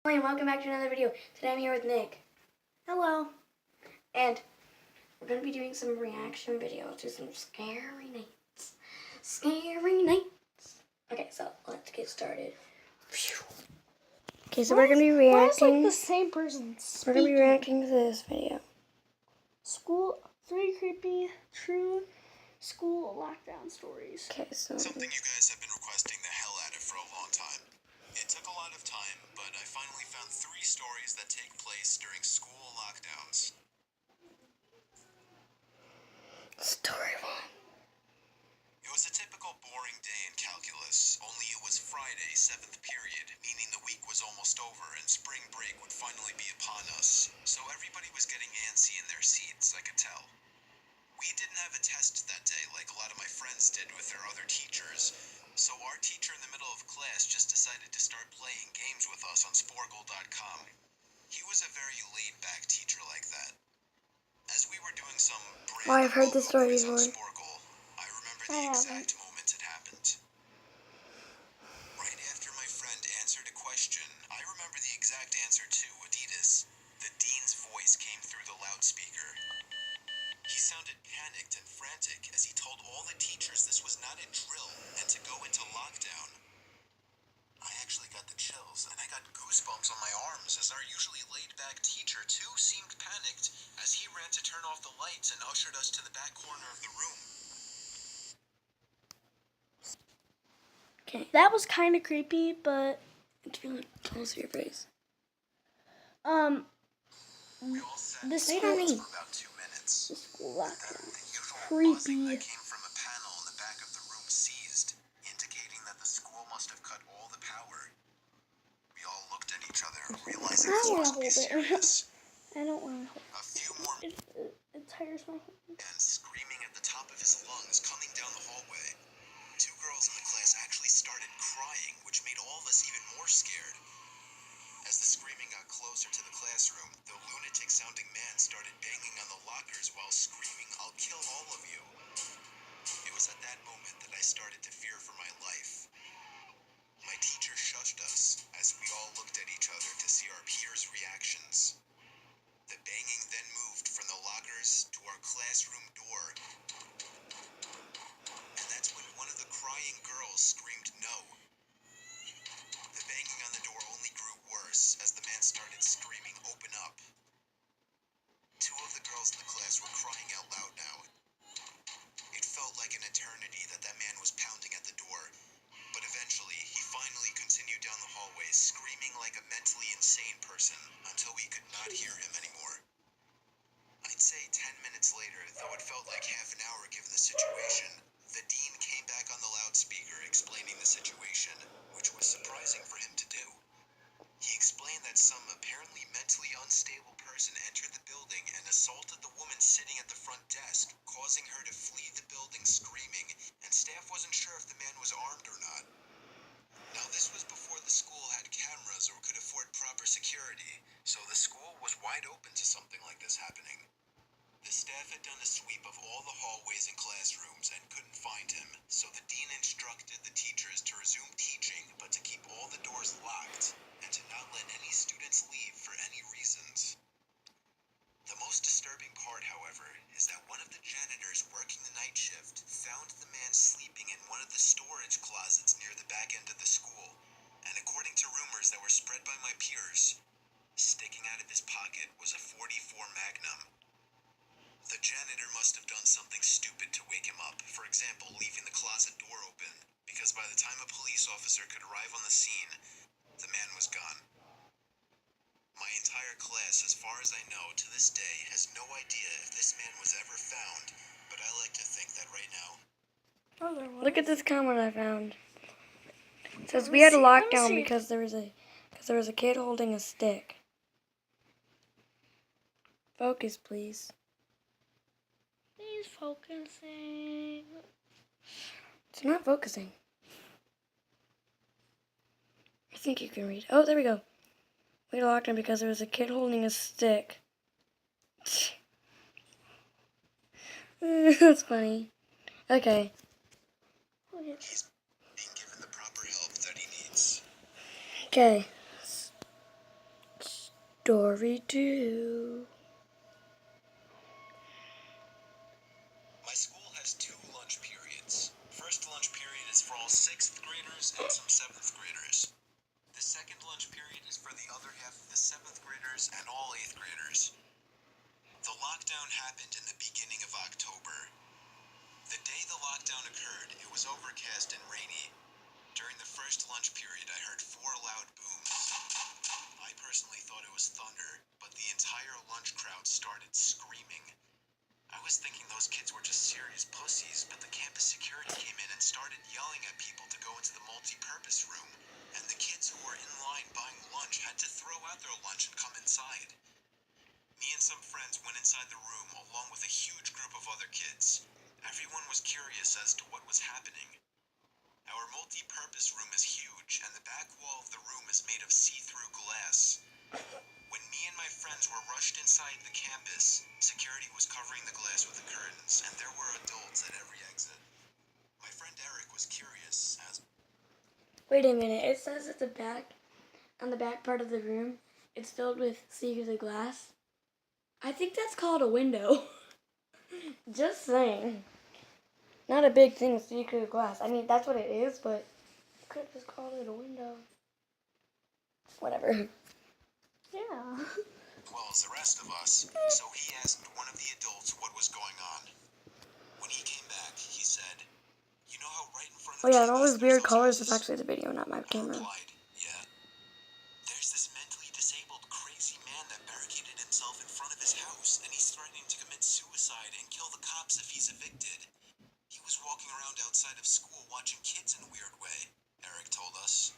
And welcome back to another video. Today I'm here with Nick. Hello. And we're going to be doing some reaction videos to some scary nights. Scary nights. Okay, so let's get started. Okay, so we're going to be reacting. Why is the same person speaking? We're going to be reacting to this video. Three creepy true school lockdown stories. Okay, so something you guys have been requesting the hell out of for a long time. It took a lot of time, but I finally found 3 stories that take place during school lockdowns. Story 1. It was a typical boring day in calculus, only it was Friday, 7th period, meaning the week was almost over and spring break would finally be upon us. So everybody was getting antsy in their seats, I could tell. We didn't have a test that day like a lot of my friends did with their other teachers, so our teacher in the middle of class just decided to start playing games with us on Sporkle.com. He was a very laid-back teacher like that. As we were doing some brand I've heard this story quiz on before. Sporkle, I remember the exact moment it happened. Right after my friend answered a question, I remember the exact answer too, Adidas. The dean's voice came through the loudspeaker. He sounded panicked and frantic as he told all the teachers this was not a drill and to go into lockdown. I actually got the chills and I got goosebumps on my arms as our usually laid-back teacher too seemed panicked as he ran to turn off the lights and ushered us to the back corner of the room. Okay. That was kind of creepy, but Close to your face. We all sat This in don't silence need- for about 2 minutes. the school Then lockdown. the usual Creepy. buzzing that came from a panel in the back of the room ceased, indicating that the school must have cut all the power. We all looked at each other, realizing I this don't must wanna be hold it. serious. I don't want to hold A few more it. It tires my hand. and screaming at the top of his lungs coming down the hallway. 2 girls in the class actually started crying, which made all of us even more scared. As the screaming got closer to the classroom, the lunatic-sounding man started banging on the lockers while screaming, "I'll kill all of you." It was at that moment that I started to fear for my life. My teacher shushed us as we all looked at each other to see our peers' reactions. The banging then moved from the lockers to our classroom door. And that's when one of the crying girls screamed no. The banging on the door only grew worse as the man started screaming, "Open up." 2 of the girls in the class were crying out loud now. It felt like an eternity that man was pounding at the door, but eventually he finally continued down the hallway screaming like a mentally insane person until we could not hear him anymore. I'd say 10 minutes later, though it felt like half an hour given the situation, the dean came back on the loudspeaker explaining the situation, which was surprising for him to do. He explained that some apparently mentally unstable person entered the building and assaulted the woman sitting at the front desk, causing her to flee the building screaming, and staff wasn't sure if the man was armed or not. Now, this was before the school had cameras or could afford proper security, so the school was wide open to something like this happening. The staff had done a sweep of all the hallways and classrooms and couldn't find him, so the dean instructed the teachers to resume teaching, but to keep all the doors locked, and to not let any students leave for any reasons. The most disturbing part, however, is that one of the janitors working the night shift found the man sleeping in one of the storage closets near the back end of the school, and according to rumors that were spread by my peers, sticking out of his pocket was a .44 Magnum. The janitor must have done something stupid to wake him up, for example, leaving the closet door open, because by the time a police officer could arrive on the scene, the man was gone. My entire class, as far as I know, to this day, has no idea if this man was ever found, but I like to think that right now. Look at this comment I found. It says we had a lockdown because there was a kid holding a stick. Focus, please. He's focusing. It's not focusing. I think you can read. Oh, there we go. We had a lockdown because there was a kid holding a stick. That's funny. Okay. He's being given the proper help that he needs. Okay. Story 2. My school has 2 lunch periods. First lunch period is for all 6th graders and some 7th graders. The second lunch period is for the other half of the 7th graders and all 8th graders. The lockdown happened in the beginning of October. The day the lockdown occurred, it was overcast and rainy. During the first lunch period, I heard 4 loud booms. I personally thought it was thunder, but the entire lunch crowd started screaming. I was thinking those kids were just serious pussies, but the campus security came in and started yelling at people to go into the multi-purpose room, and the kids who were in line buying lunch had to throw out their lunch and come inside. Me and some friends went inside the room along with a huge group of other kids. Everyone was curious as to what was happening. Our multi-purpose room is huge, and the back wall of the room is made of see-through glass. When me and my friends were rushed inside the campus, security was covering the glass with the curtains, and there were adults at every exit. My friend Eric was curious as... Wait a minute, it says at the back, on the back part of the room, it's filled with see-through glass. I think that's called a window. Just saying. Not a big thing, see-through glass. I mean, that's what it is, but you could have just called it a window. Whatever. Yeah. well as the rest of us, so he asked one of the adults what was going on. When he came back, he said, "You know how right in front of Oh yeah, and all campus those there's weird those colors is houses?" actually the video, not my I camera. replied, "Yeah. There's this mentally disabled, crazy man that barricaded himself in front of his house, and he's threatening to commit suicide and kill the cops if he's evicted. He was walking around outside of school watching kids in a weird way," Eric told us.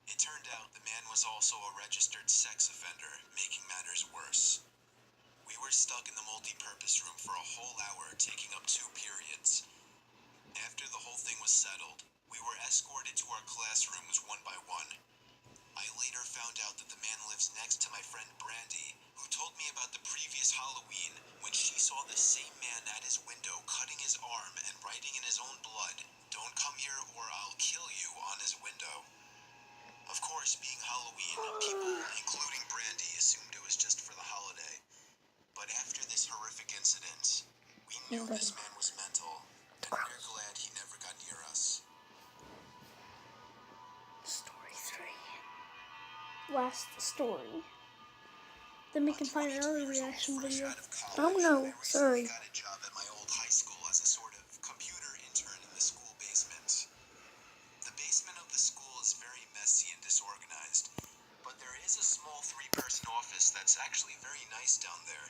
It turned out the man was also a registered sex offender, making matters worse. We were stuck in the multi-purpose room for a whole hour, taking up 2 periods. After the whole thing was settled, we were escorted to our classrooms one by one. I later found out that the man lives next to my friend Brandy, who told me about the previous Halloween when she saw the same man at his window cutting his arm and writing in his own blood, "Don't come here or I'll kill you," on his window. Of course, being Halloween, people, including Brandy, assumed it was just for the holiday. But after this horrific incident, we knew this man was mental, and we're glad he never got near us. Story 3. Last story. Then we can find another reaction Fresh video. out of college, Oh no, I recently sorry. got a job at my old high school as a sort of computer intern in the school basement. The basement of the school is very messy and disorganized, but there is a small 3-person office that's actually very nice down there.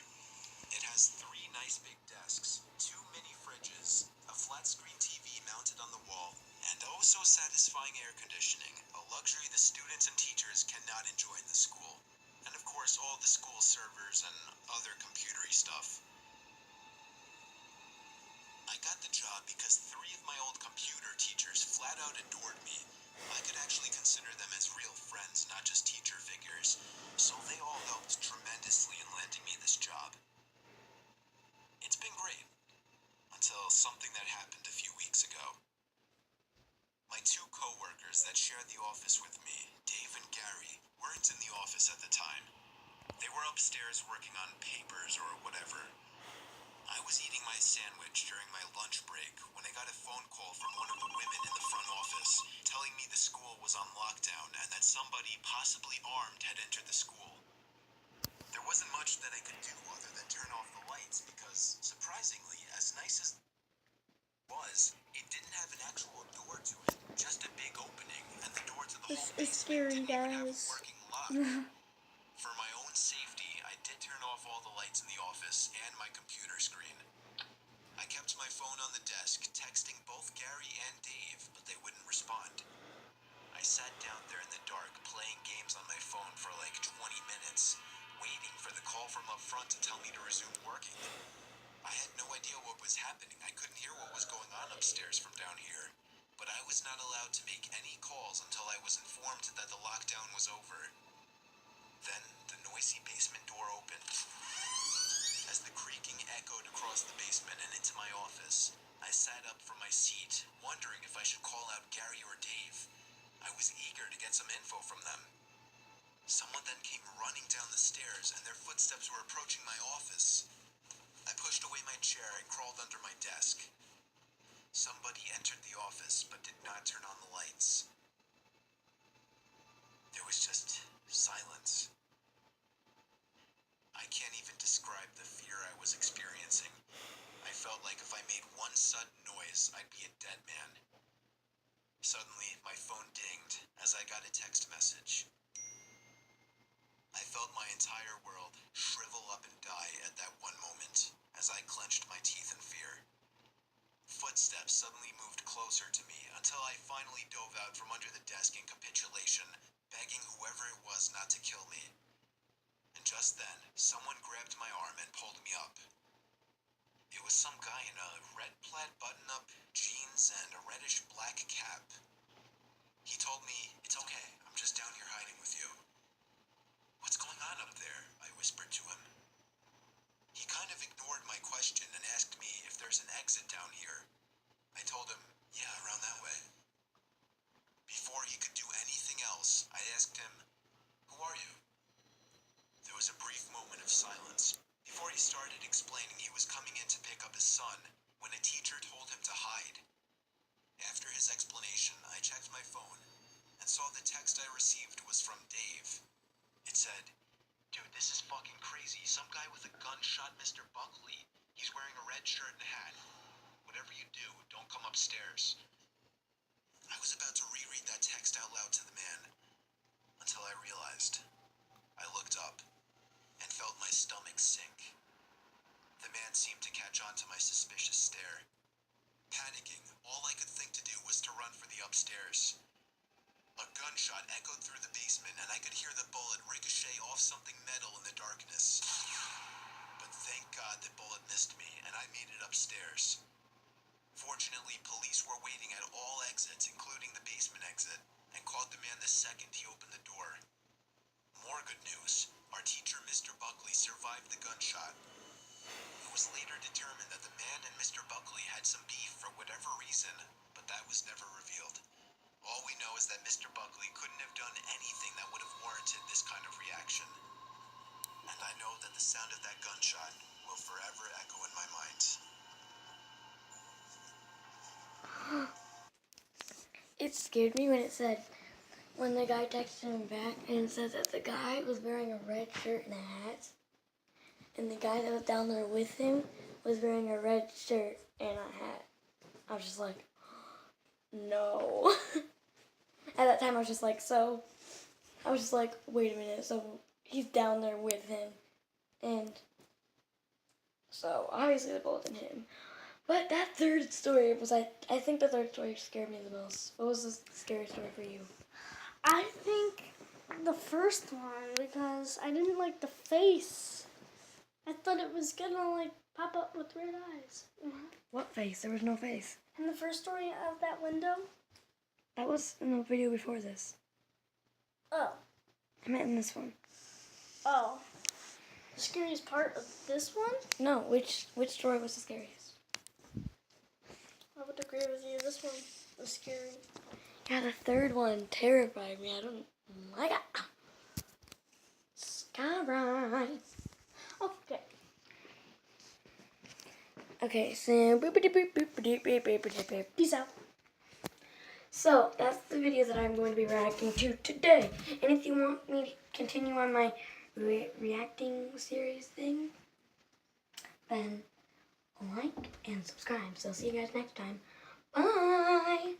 It has 3 nice big desks, 2 mini fridges, a flat-screen TV mounted on the wall, and oh so satisfying air conditioning, a luxury the students and teachers cannot enjoy in the school. And of course all the school servers and other computery stuff. I got the job because 3 of my old computer teachers flat out adored me. I could actually consider them as real friends, not just teacher figures, so they all helped tremendously in landing me this job. It's been great, until something that happened a few weeks ago. My 2 co-workers that shared the office with me, Dave and Gary, weren't in the office at the time. They were upstairs working on papers or whatever. I was eating my sandwich during my lunch break when I got a phone call from one of the women in the front office telling me the school was on lockdown and that somebody, possibly armed, had entered the school. There wasn't much that I could do other than turn off the lights because, surprisingly, as nice as it was, it didn't have an actual door to it, just a big opening, and the door to the This whole is basement scary, didn't even have a guys. working lock. For my own safety, I did turn off all the lights in the office and my computer screen. I kept my phone on the desk, texting both Gary and Dave, but they wouldn't respond. I sat down there in the dark, playing games on my phone for like 20 minutes, waiting for the call from up front to tell me to resume working. I had no idea what was happening. I couldn't hear what was going on upstairs from down here, but I was not allowed to make any calls until I was informed that the lockdown was over. Then the noisy basement door opened. As the creaking echoed across the basement and into my office, I sat up from my seat, wondering if I should call out Gary or Dave. I was eager to get some info from them. Someone then came running upstairs, and their footsteps were approaching my office. I pushed away my chair and crawled under my desk. Somebody entered the office, but did not turn on the lights. There was just silence. I can't even describe the fear I was experiencing. I felt like if I made one sudden noise, I'd be a dead man. Suddenly, my phone dinged as I got a text message. I felt my entire world shrivel up and die at that one moment as I clenched my teeth in fear. Footsteps suddenly moved closer to me until I finally dove out from under the desk in capitulation, begging whoever it was not to kill me. And just then, someone grabbed my arm and pulled me up. It was some guy in a red plaid button-up, jeans, and a reddish-black cap. He told me, "It's okay, I'm just down here hiding with you." "What's going on up there?" I whispered to him. He kind of ignored my question and asked me if there's an exit down here. I told him, "Yeah, around that way." Before he could do anything else, I asked him, "Who are you?" There was a brief moment of silence before he started explaining he was coming in to pick up his son when a teacher told him to hide. After his explanation, I checked my phone and saw the text I received was from Dave. It said, "Dude, this is fucking crazy. Some guy with a gun shot Mr. Buckley. He's wearing a red shirt and hat. Whatever you do, don't come upstairs." I was about to reread that text out loud to the man until I realized. I looked up and felt my stomach sink. The man seemed to catch on to my suspicious stare. Panicking, all I could think to do was to run for the upstairs. A gunshot echoed through the basement, and I could hear the bullet ricochet off something metal in the darkness. But thank God the bullet missed me, and I made it upstairs. Fortunately, police were waiting at all exits, including the basement exit, and caught the man the second he opened the door. More good news. Our teacher, Mr. Buckley, survived the gunshot. It was later determined that the man and Mr. Buckley had some beef for whatever reason, but that was never revealed. All we know is that Mr. Buckley couldn't have done anything that would have warranted this kind of reaction. And I know that the sound of that gunshot will forever echo in my mind. It scared me when it said, when the guy texted him back, and it said that the guy was wearing a red shirt and a hat, and the guy that was down there with him was wearing a red shirt and a hat. I was just like, no. At that time, I was just like, wait a minute, so he's down there with him, and so obviously the bullet didn't hit him. But that third story was, I think the third story scared me the most. What was the scary story for you? I think the first one, because I didn't like the face. I thought it was gonna like pop up with red eyes. What face? There was no face. And the first story of that window. That was in the video before this. Oh. I meant in this one. Oh. The scariest part of this one? No, which story was the scariest? I would agree with you. This one was scary. Yeah, the third one terrified me. I don't like it. Skyrise. Okay. Okay, so Peace out. so that's the video that I'm going to be reacting to today. And if you want me to continue on my reacting series thing, then like and subscribe. So see you guys next time. Bye.